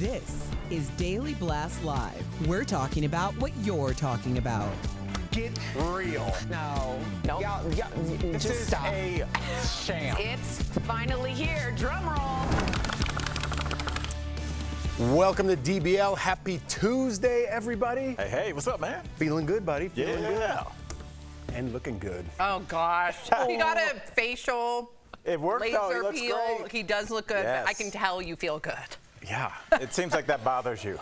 This is Daily Blast Live. We're talking about what you're talking about. Get real. No. This Just is stop. a sham. It's finally here. Drum roll. Welcome to DBL. Happy Tuesday, everybody. Hey, what's up, man? Feeling good, buddy. Feeling Yeah. good. And looking good. Oh gosh. He got a facial It worked though. He laser looks peel. great. He does look good. Yes. I can tell you feel good. Yeah. It seems like that bothers you.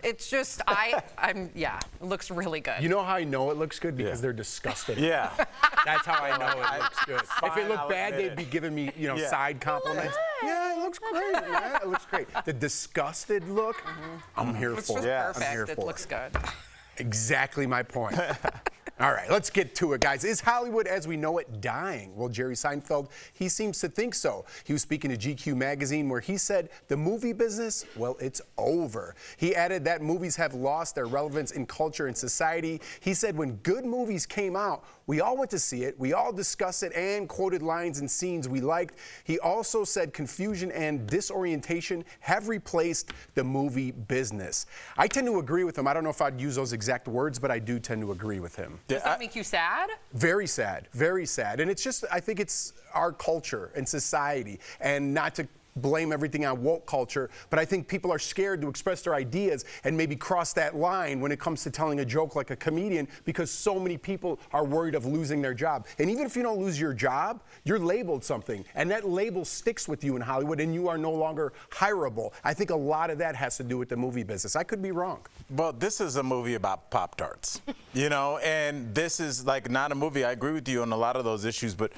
It's just it looks really good. You know how I know it looks good? Because Yeah. they're disgusting. Yeah. That's how I know it looks good. If Fine, it looked I'll bad, admit they'd it. be giving me, Yeah. side compliments. Yeah, it looks great, man. It looks great. The disgusted look, I'm here It's for just it. Yeah. I'm perfect. here It for looks it. good. Exactly my point. All right, let's get to it, guys. Is Hollywood as we know it dying? Well, Jerry Seinfeld, he seems to think so. He was speaking to GQ magazine where he said the movie business, well, it's over. He added that movies have lost their relevance in culture and society. He said when good movies came out, we all went to see it, we all discussed it and quoted lines and scenes we liked. He also said confusion and disorientation have replaced the movie business. I tend to agree with him. I don't know if I'd use those exact words, but I do tend to agree with him. Does that make you sad? Very sad, very sad. And it's just, I think it's our culture and society, and not to blame everything on woke culture, but I think people are scared to express their ideas and maybe cross that line when it comes to telling a joke like a comedian, because so many people are worried of losing their job. And even if you don't lose your job, you're labeled something, and that label sticks with you in Hollywood, and you are no longer hireable. I think a lot of that has to do with the movie business. I could be wrong. Well, this is a movie about Pop-Tarts, and this is like not a movie. I agree with you on a lot of those issues, but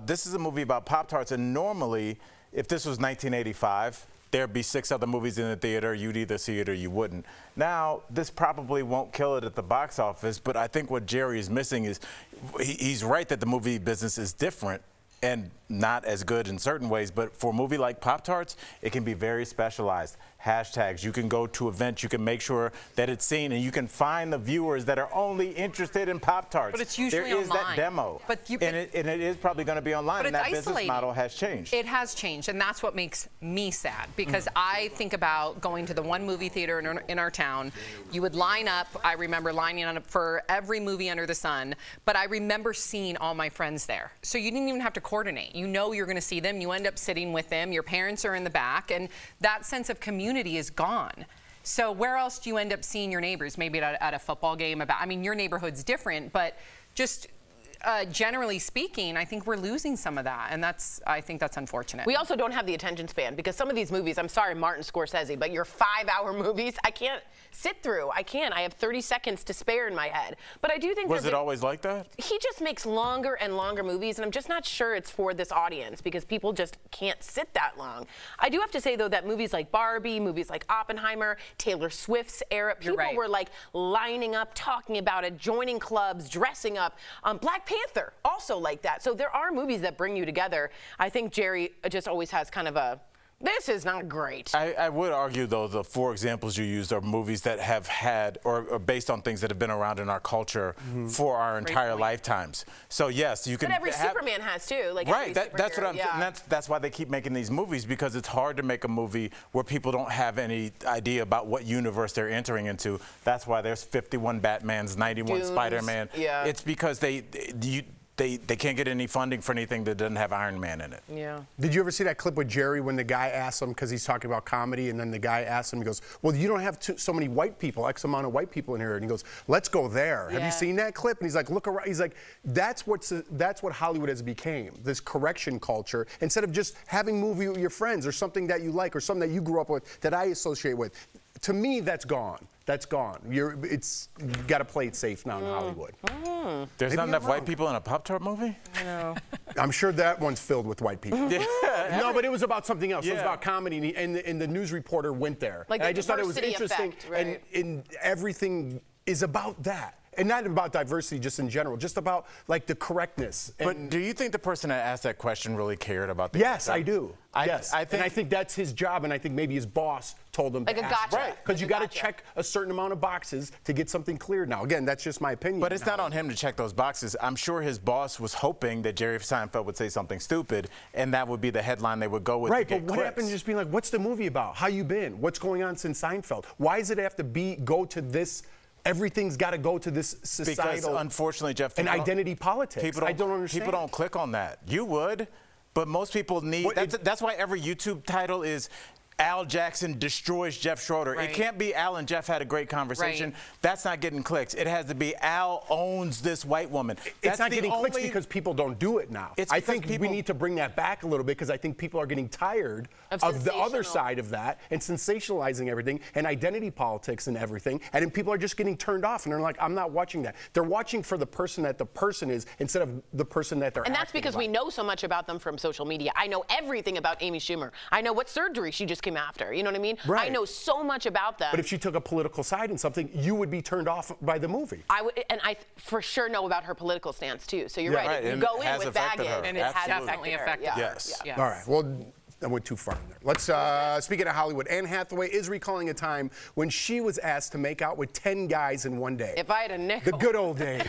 this is a movie about Pop-Tarts, and normally, if this was 1985, there'd be 6 other movies in the theater. You'd either see it or you wouldn't. Now, this probably won't kill it at the box office, but I think what Jerry is missing is he's right that the movie business is different and not as good in certain ways, but for a movie like Pop-Tarts, it can be very specialized. Hashtags, you can go to events, you can make sure that it's seen, and you can find the viewers that are only interested in Pop-Tarts. But it's usually there is online. that demo, But and it is probably going to be online, But and it's that business isolating. model has changed. It has changed, and that's what makes me sad, because I think about going to the one movie theater in our town. You would line up. I remember lining up for every movie under the sun, but I remember seeing all my friends there. So you didn't even have to coordinate. You know you're going to see them. You end up sitting with them. Your parents are in the back, and that sense of community is gone. So where else do you end up seeing your neighbors? Maybe at a football game. Your neighborhood's different, but just generally speaking, I think we're losing some of that, and I think that's unfortunate. We also don't have the attention span, because some of these movies, I'm sorry, Martin Scorsese, but your 5-hour movies, I can't sit through. I can't. I have 30 seconds to spare in my head. But I do think Was it always like that? he just makes longer and longer movies, and I'm just not sure it's for this audience, because people just can't sit that long. I do have to say, though, that movies like Barbie, movies like Oppenheimer, Taylor Swift's era, people were like lining up, talking about it, joining clubs, dressing up. Black Panther, also like that. So there are movies that bring you together. I think Jerry just always has kind of a, this is not great. I would argue, though, the 4 examples you used are movies that have had or are based on things that have been around in our culture for our entire lifetimes. So yes, you can. But every Superman has too. Like right. Every That's what I'm. yeah. And that's why they keep making these movies, because it's hard to make a movie where people don't have any idea about what universe they're entering into. That's why there's 51 Batmans, 91 Dunes, Spider-Man. yeah. It's because they can't get any funding for anything that doesn't have Iron Man in it. Yeah. Did you ever see that clip with Jerry when the guy asked him, because he's talking about comedy, and then the guy asked him, he goes, well, you don't have so many white people, X amount of white people in here. And he goes, let's go there. Have you seen that clip? And he's like, look around. He's like, that's what Hollywood has become, this correction culture, instead of just having movie with your friends or something that you like or something that you grew up with that I associate with. To me, that's gone. That's gone. You got to play it safe now in Hollywood. There's Maybe not I'm enough white wrong. people in a Pop-Tart movie? I'm sure that one's filled with white people. No, but it was about something else. It was Yeah. about comedy, and the news reporter went there. Like And the I just thought it was diversity interesting, effect, right. and everything is about that. and not about diversity just in general, just about like the correctness. But do you think the person that asked that question really cared about the Yes, answer? I do. Yes, I think that's his job, and I think maybe his boss told him Like to a ask. gotcha. Right, because you got to Gotcha. check a certain amount of boxes to get something cleared. Now, again, that's just my opinion. But it's not on him to check those boxes. I'm sure his boss was hoping that Jerry Seinfeld would say something stupid, and that would be the headline they would go with. Right, to but get what clicks. happened to just being like, what's the movie about? How you been? What's going on since Seinfeld? Why does it have to go to this? Everything's got to go to this societal. Because unfortunately, Jeff, and people don't- identity politics. I don't understand. People don't click on that. You would, but most people need. That's why every YouTube title is Al Jackson destroys Jeff Schroeder. Right. It can't be Al and Jeff had a great conversation. Right. That's not getting clicks. It has to be Al owns this white woman. It's That's not the getting clicks only- because people don't do it now. It's I because think we people- need to bring that back a little bit because I think people are getting tired Of the other sensational. side of that and sensationalizing everything and identity politics and everything. And then people are just getting turned off and they're like, I'm not watching that. They're watching for the person that the person is instead of the person that they're And that's acting because like. we know so much about them from social media. I know everything about Amy Schumer. I know what surgery she just came after. You know what I mean? Right. I know so much about them. But if she took a political side in something, you would be turned off by the movie. I would, and I for sure know about her political stance too. So you're Yeah. right. Right, If you and go it in has with affected baggage, her. And it it's has definitely affected her. affected Yeah. her. Yes. Yes. All right. Well, I went too far in there. Let's, speaking of Hollywood, Anne Hathaway is recalling a time when she was asked to make out with 10 guys in one day. If I had a nickel. The good old days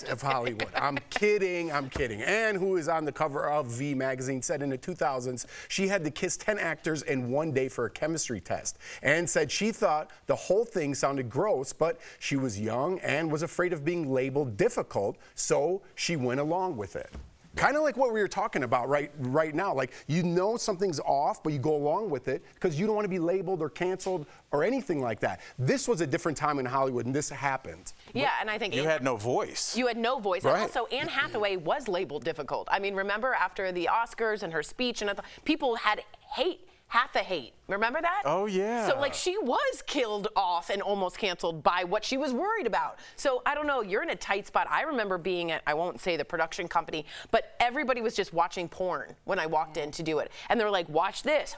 of Hollywood. I'm kidding. Anne, who is on the cover of V magazine, said in the 2000s she had to kiss 10 actors in one day for a chemistry test. Anne said she thought the whole thing sounded gross, but she was young and was afraid of being labeled difficult, so she went along with it. Kind of like what we were talking about right now. Like, you know something's off, but you go along with it because you don't want to be labeled or canceled or anything like that. This was a different time in Hollywood, and this happened. Yeah, and I think You had no voice. You had no voice. Right. And also, Anne Hathaway was labeled difficult. I mean, remember after the Oscars and her speech, and people had hate. Hate. Remember that? Oh, yeah. So, like, she was killed off and almost canceled by what she was worried about. So, I don't know. You're in a tight spot. I remember being at, I won't say the production company, but everybody was just watching porn when I walked in to do it. And they were like, watch this.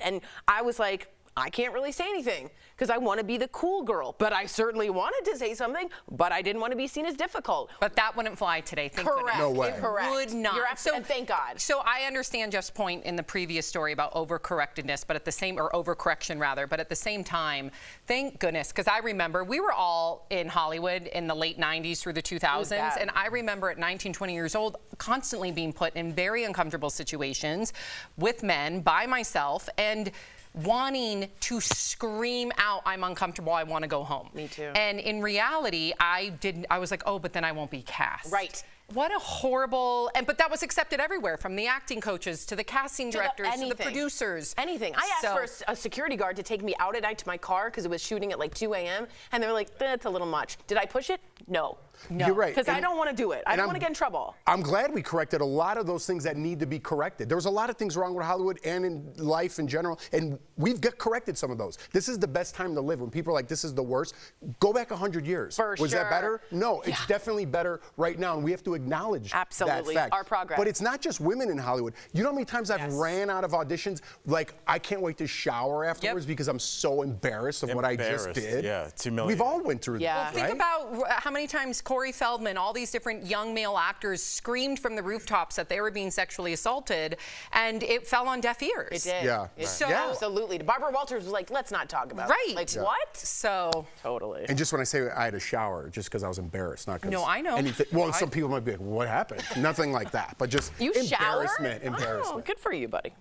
And I was like, I can't really say anything because I want to be the cool girl. But I certainly wanted to say something, but I didn't want to be seen as difficult. But that wouldn't fly today. Thank Correct. goodness. No way. It Correct. would not. And thank God. So I understand Jeff's point in the previous story about overcorrectedness, but at the same, or overcorrection rather, but at the same time, thank goodness, because I remember we were all in Hollywood in the late 90s through the 2000s, bad. and I remember at 19, 20 years old, constantly being put in very uncomfortable situations with men by myself, and wanting to scream out, I'm uncomfortable, I want to go home. Me too. And in reality, I was like, oh, but then I won't be cast. Right. What a horrible, but that was accepted everywhere, from the acting coaches to the casting directors to the anything. Producers. Anything. I asked for a security guard to take me out at night to my car because it was shooting at like 2 a.m. And they were like, that's a little much. Did I push it? No. You're right. Because I And- don't want to do it. I and don't want to get in trouble. I'm glad we corrected a lot of those things that need to be corrected. There was a lot of things wrong with Hollywood and in life in general, and we've corrected some of those. This is the best time to live. When people are like, this is the worst, go back 100 years. For Was that sure. better? No, it's definitely better right now, and we have to acknowledge Absolutely. that fact. Our progress. But it's not just women in Hollywood. You know how many times I've ran out of auditions, like, I can't wait to shower afterwards because I'm so embarrassed of what I just Embarrassed. did. Yeah, it's humiliating. We've all went through Yeah. that, Think right? about how many times Corey Feldman, all these different young male actors screamed from the rooftops that they were being sexually assaulted, and it fell on deaf ears. It did. Yeah. It, So- Yeah. Absolutely. Barbara Walters was like, let's not talk about Right. it. Like, Yeah. what? So, Totally. And just when I say I had a shower, just because I was embarrassed, not because No, I know. anything. Well, some people might be like, "What happened?" Nothing like that, but just You shower? embarrassment. Oh, good for you, buddy.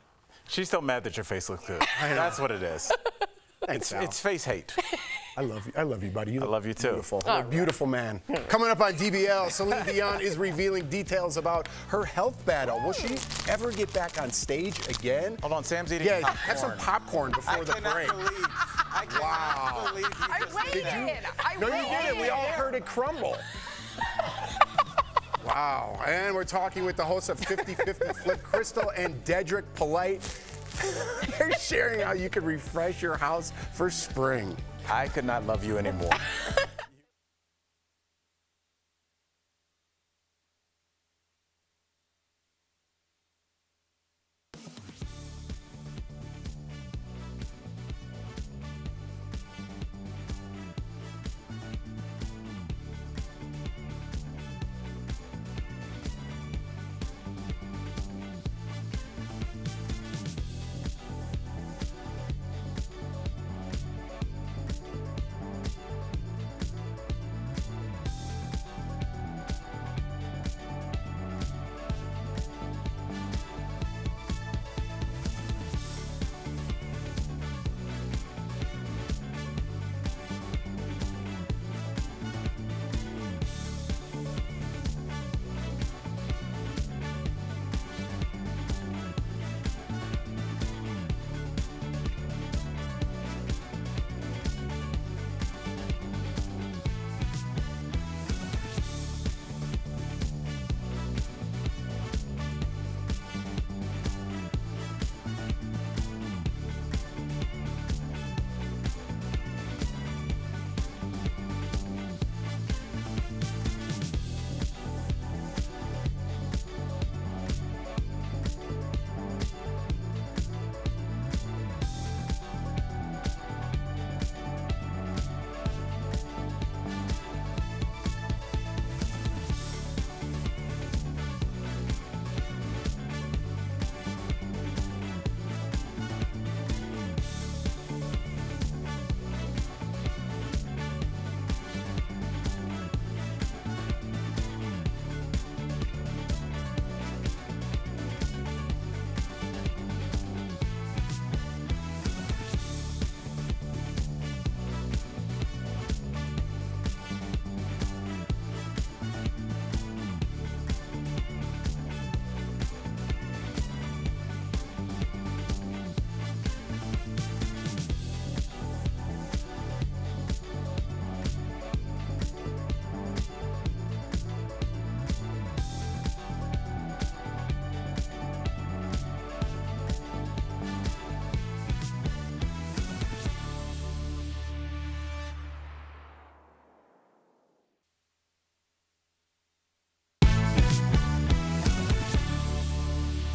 She's still mad that your face looks good. That's what it is. Thanks, Al. It's face hate. I love you, buddy. I love you too. Beautiful. You're a beautiful man. Coming up on DBL, Celine Dion is revealing details about her health battle. Will she ever get back on stage again? Hold on, Sam's eating Yeah, popcorn. have some popcorn before the break. I cannot believe you I just waited. I No, you waited. didn't. We all heard it crumble. Wow. And we're talking with the hosts of 50-50 Flip, Crystal and Dedrick Polite. They're sharing how you can refresh your house for spring. I could not love you anymore.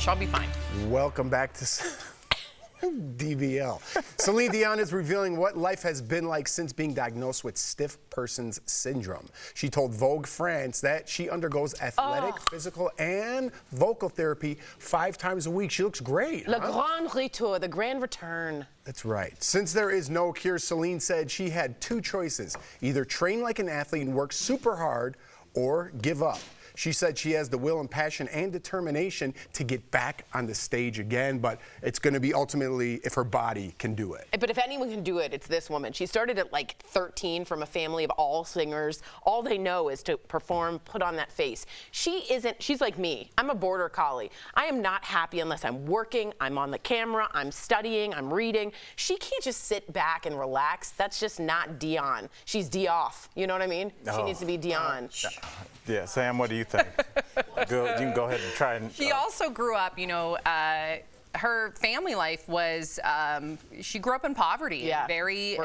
I'll be fine. Welcome back to DBL. Celine Dion is revealing what life has been like since being diagnosed with stiff person's syndrome. She told Vogue France that she undergoes athletic, physical, and vocal therapy 5 times a week. She looks great. Le grand retour, the grand return. That's right. Since there is no cure, Celine said she had 2 choices: either train like an athlete and work super hard, or give up. She said she has the will and passion and determination to get back on the stage again, but it's going to be ultimately if her body can do it. But if anyone can do it, it's this woman. She started at like 13 from a family of all singers. All they know is to perform, put on that face. She's like me. I'm a border collie. I am not happy unless I'm working, I'm on the camera, I'm studying, I'm reading. She can't just sit back and relax. That's just not Dion. She's D-off. You know what I mean? She needs to be Dion. Yeah, Sam, what do you think? You can go ahead and try and. She also grew up, her family life was, she grew up in poverty, very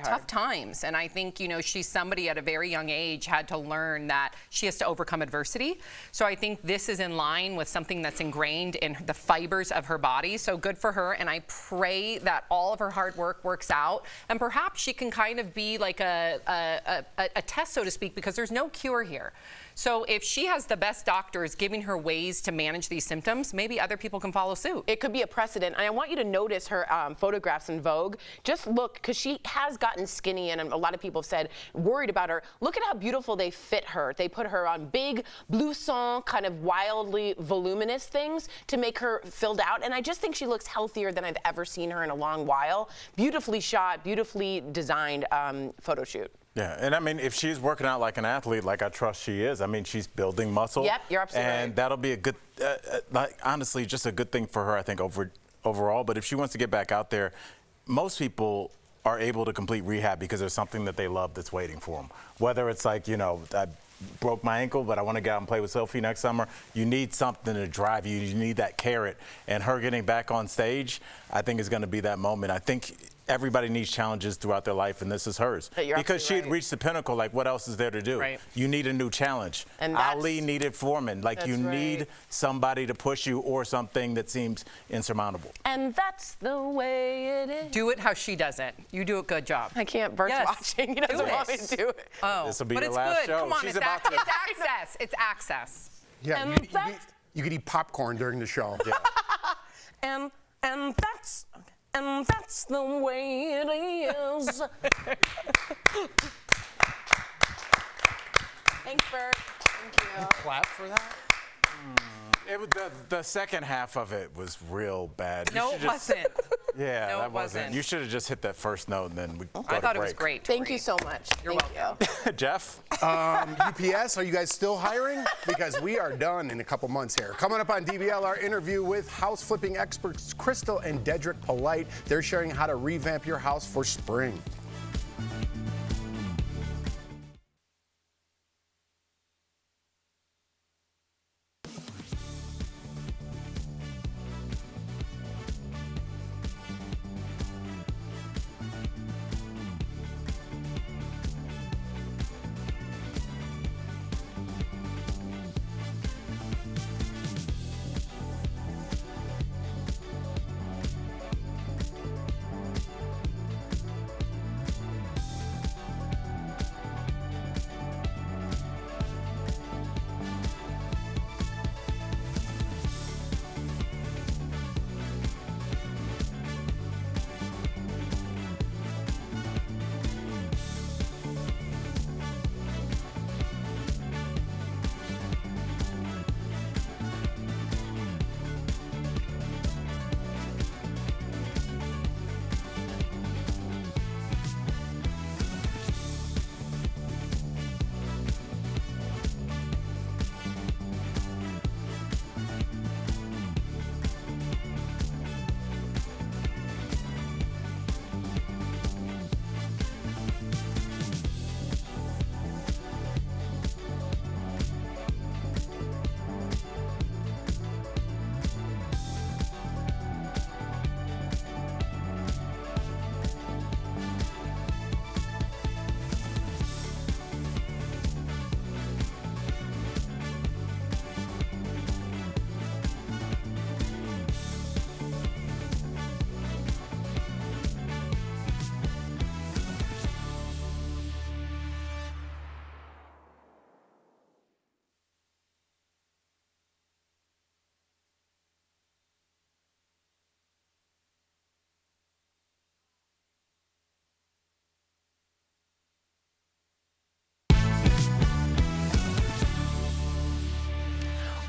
tough times. And I think, she's somebody at a very young age had to learn that she has to overcome adversity. So I think this is in line with something that's ingrained in the fibers of her body. So good for her. And I pray that all of her hard work works out. And perhaps she can kind of be like a test, so to speak, because there's no cure here. So if she has the best doctors giving her ways to manage these symptoms, maybe other people can follow suit. It could be a precedent. And I want you to notice her photographs in Vogue. Just look, because she has gotten skinny, and a lot of people have said, worried about her. Look at how beautiful they fit her. They put her on big blouson, kind of wildly voluminous things to make her filled out. And I just think she looks healthier than I've ever seen her in a long while. Beautifully shot, beautifully designed photo shoot. Yeah, and I mean, if she's working out like an athlete, like I trust she is, I mean, she's building muscle. Yep, you're absolutely right. And that'll be a good, honestly, just a good thing for her, I think, overall. But if she wants to get back out there, most people are able to complete rehab because there's something that they love that's waiting for them. Whether it's like, I broke my ankle, but I want to get out and play with Sophie next summer. You need something to drive you. You need that carrot. And her getting back on stage, I think, is going to be that moment. I think everybody needs challenges throughout their life, and this is hers. Because she had reached the pinnacle, like, what else is there to do? Right. You need a new challenge. And Ali needed Foreman. Like, you need somebody to push you or something that seems insurmountable. And that's the way it is. Do it how she does it. You do a good job. I can't. Bert's watching. He doesn't want me to do it. Oh, this will be but your it's last good. show. Come on, She's it's about to. access. It's access. Yeah, you could eat popcorn during the show. Yeah. And that's the way it is. Thanks, Bert. Thank you. Clap for that? It was the second half of it was real bad. No, it wasn't. Yeah, No, that it wasn't. wasn't. You should have just hit that first note and then we go I to thought it was break. great. Thank you so much. You're Thank you. Jeff? UPS, are you guys still hiring? Because we are done in a couple months here. Coming up on DBL, our interview with house flipping experts Crystal and Dedrick Polite. They're sharing how to revamp your house for spring.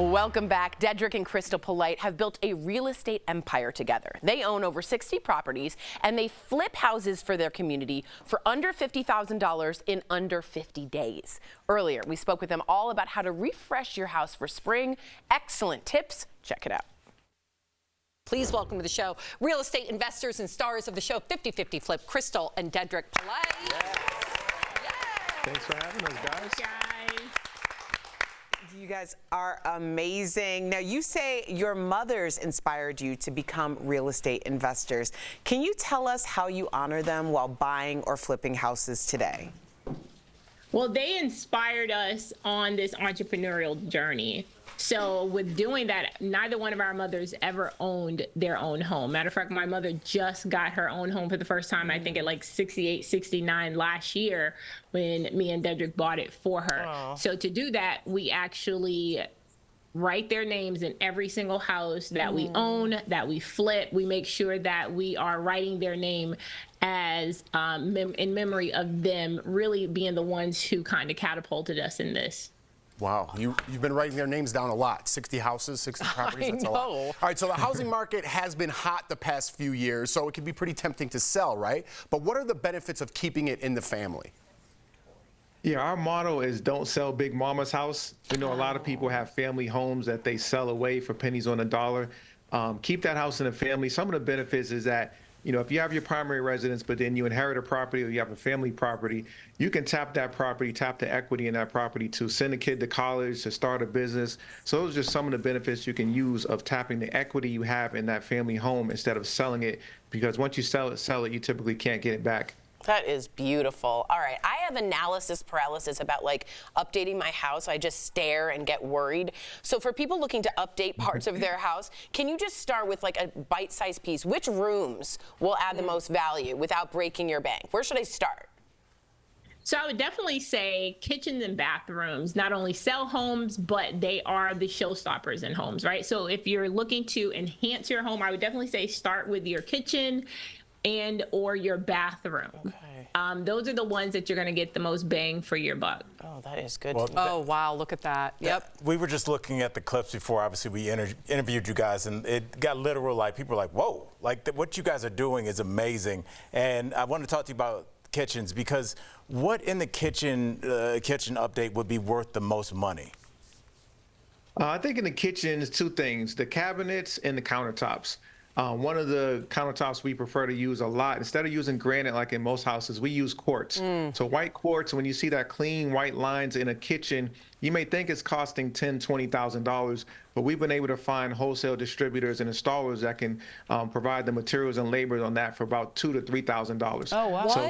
Welcome back. Dedrick and Crystal Polite have built a real estate empire together. They own over 60 properties, and they flip houses for their community for under $50,000 in under 50 days. Earlier, we spoke with them all about how to refresh your house for spring. Excellent tips. Check it out. Please welcome to the show real estate investors and stars of the show 50-50 Flip, Crystal and Dedrick Polite. Thanks for having us, guys. You guys are amazing. Now, you say your mothers inspired you to become real estate investors. Can you tell us how you honor them while buying or flipping houses today? Well, they inspired us on this entrepreneurial journey. So with doing that, neither one of our mothers ever owned their own home. Matter of fact, my mother just got her own home for the first time, I think at like 68, 69 last year when me and Dedrick bought it for her. Aww. So to do that, we actually write their names in every single house that we own, that we flip. We make sure that we are writing their name as in memory of them really being the ones who kind of catapulted us in this. Wow, you've been writing their names down a lot. 60 houses, 60 properties, that's a lot. All right, so the housing market has been hot the past few years, so it can be pretty tempting to sell, right? But what are the benefits of keeping it in the family? Yeah, our motto is don't sell Big Mama's house. We know a lot of people have family homes that they sell away for pennies on the dollar. Keep that house in the family. Some of the benefits is that, you know, if you have your primary residence, but then you inherit a property or you have a family property, you can tap that property, tap the equity in that property to send a kid to college, to start a business. So those are just some of the benefits you can use of tapping the equity you have in that family home instead of selling it, because once you sell it, you typically can't get it back. That is beautiful. All right, I have analysis paralysis about like updating my house. I just stare and get worried. So for people looking to update parts of their house, can you just start with like a bite-sized piece? Which rooms will add the most value without breaking your bank? Where should I start? So I would definitely say kitchens and bathrooms not only sell homes, but they are the showstoppers in homes, right? So if you're looking to enhance your home, I would definitely say start with your kitchen and or your bathroom. Okay. Those are the ones that you're going to get the most bang for your buck. Oh, that is good. Well, oh, wow, look at that. Yep. We were just looking at the clips before, obviously, we interviewed you guys, and it got literal, like, people were like, whoa, like, what you guys are doing is amazing. And I want to talk to you about kitchens, because what in the kitchen update would be worth the most money? I think in the kitchen is two things, the cabinets and the countertops. One of the countertops we prefer to use a lot, instead of using granite like in most houses, we use quartz. So white quartz, when you see that clean white lines in a kitchen, you may think it's costing $10,000, $20,000, but we've been able to find wholesale distributors and installers that can provide the materials and labor on that for about $2,000 to $3,000. Oh, wow. So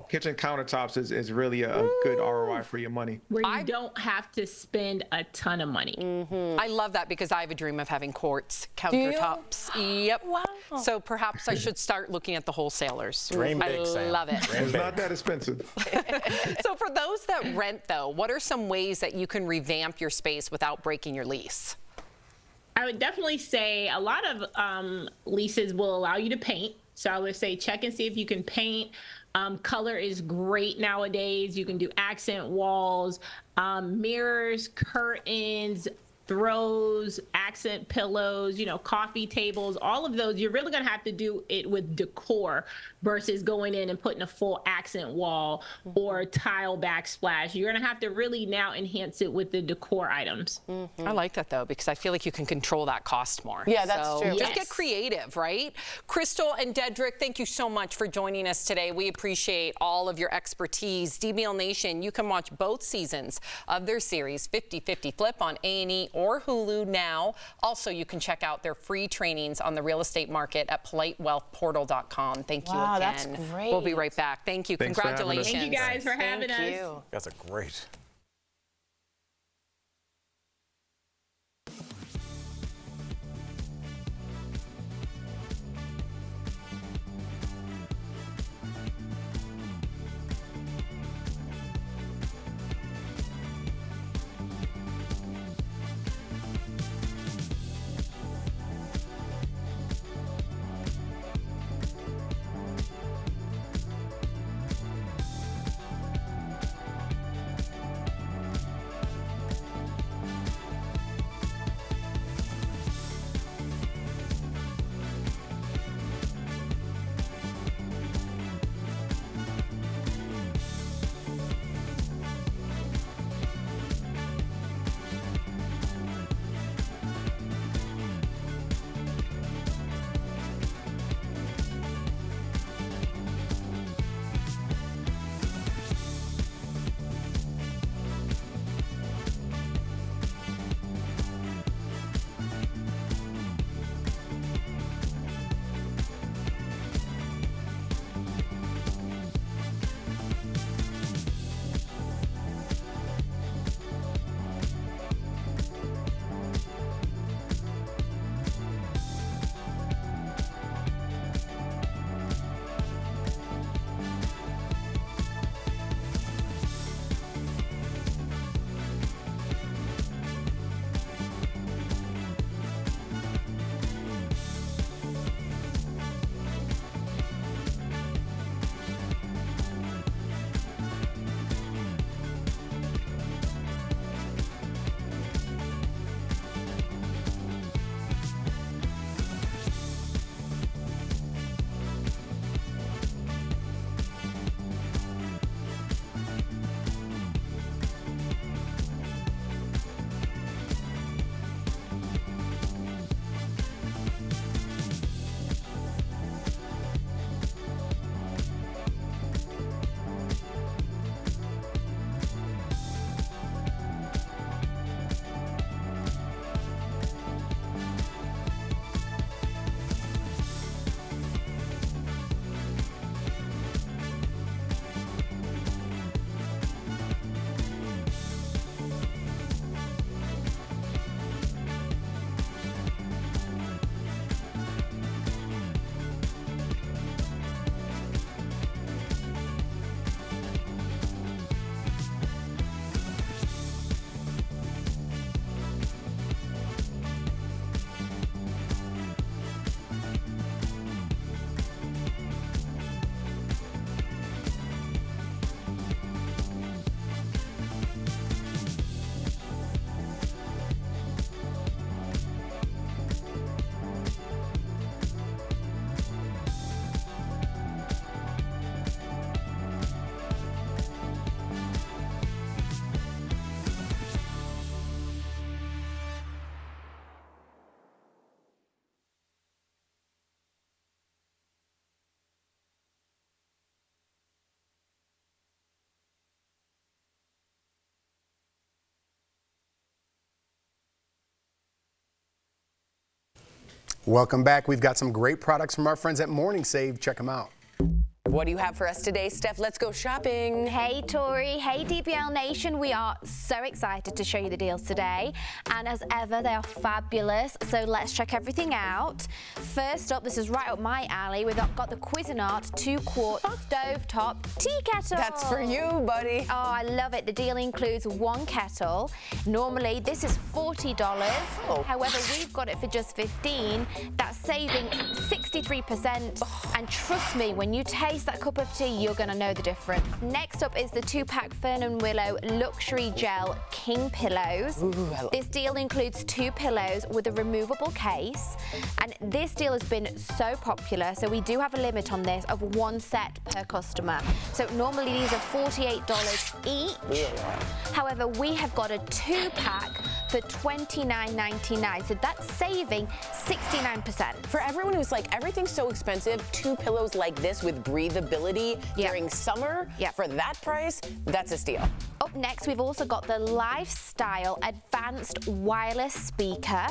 kitchen countertops is really a good ROI for your money. Where you don't have to spend a ton of money. I love that, because I have a dream of having quartz countertops. Yep. Wow. So perhaps I should start looking at the wholesalers. Dream big, I Sam. love it. It's not that expensive. So for those that rent, though, what are some ways that you can revamp your space without breaking your lease? I would definitely say a lot of leases will allow you to paint. So I would say check and see if you can paint. Color is great nowadays. You can do accent walls, mirrors, curtains, throws, accent pillows, you know, coffee tables, all of those. You're really going to have to do it with decor versus going in and putting a full accent wall or tile backsplash. You're going to have to really now enhance it with the decor items. I like that, though, because I feel like you can control that cost more. Yeah, that's so true. Just Yes. get creative, right? Crystal and Dedrick, thank you so much for joining us today. We appreciate all of your expertise. DBL Nation, you can watch both seasons of their series 50-50 Flip on A&E or Hulu now. Also, you can check out their free trainings on the real estate market at politewealthportal.com. Thank you Wow, again. that's great. We'll be right back. Thank you. Thanks for having us. Congratulations. Thank you guys for having us. Thank you. That's a great. Welcome back. We've got some great products from our friends at Morning Save. Check them out. What do you have for us today, Steph? Let's go shopping. Hey Tori, hey DBL Nation. We are so excited to show you the deals today. And as ever, they are fabulous. So let's check everything out. First up, this is right up my alley. We've got the Cuisinart 2-quart stovetop tea kettle. That's for you, buddy. Oh, I love it. The deal includes 1 kettle. Normally, this is $40. Oh. However, we've got it for just $15. That's saving 63%. And trust me, when you taste that cup of tea, you're going to know the difference. Next up is the 2-pack Fern and Willow Luxury Gel King Pillows. This deal includes 2 pillows with a removable case. And this deal has been so popular, so we do have a limit on this of 1 set per customer. So normally these are $48 each. However, we have got a 2-pack for $29.99. So that's saving 69%. For everyone who's like, everything's so expensive, 2 pillows like this with breathability during summer, for that price, that's a steal. Up next, we've also got the Lifestyle Advanced Wireless Speaker.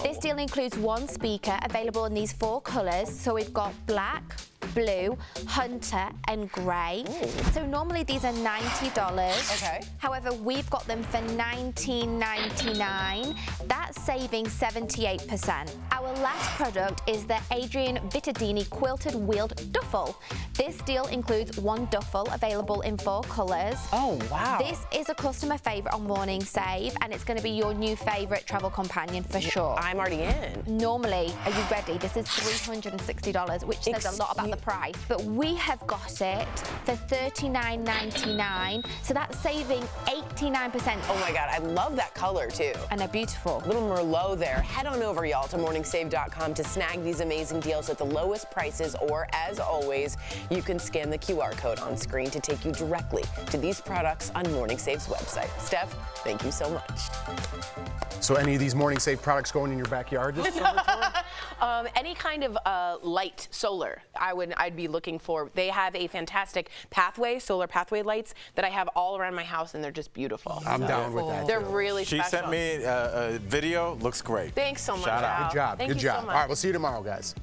This deal includes 1 speaker available in these 4 colors. So we've got black, blue, hunter, and grey. So normally these are $90. Okay. However, we've got them for $19.99. That's saving 78%. Our last product is the Adrian Vittadini Quilted Wheeled Duffel. This deal includes 1 duffel available in 4 colours. Oh, wow. This is a customer favourite on Morning Save, and it's going to be your new favourite travel companion for sure. I'm already in. Normally, are you ready? This is $360, which says a lot about the price, but we have got it for $39.99, so that's saving 89%. Oh my God, I love that color too. And they're beautiful. Little Merlot there. Head on over, y'all, to morningsave.com to snag these amazing deals at the lowest prices, or as always, you can scan the QR code on screen to take you directly to these products on Morning Save's website. Steph, thank you so much. So any of these Morning Save products going in your backyard this summer? Any kind of light, solar, I'd be looking for. They have a fantastic solar pathway lights that I have all around my house, and they're just beautiful. I'm down with that. They're really She special. sent me a video. Looks great. Thanks so much. Shout out. Good job. Thank Good you job. so much. All right, we'll see you tomorrow, guys.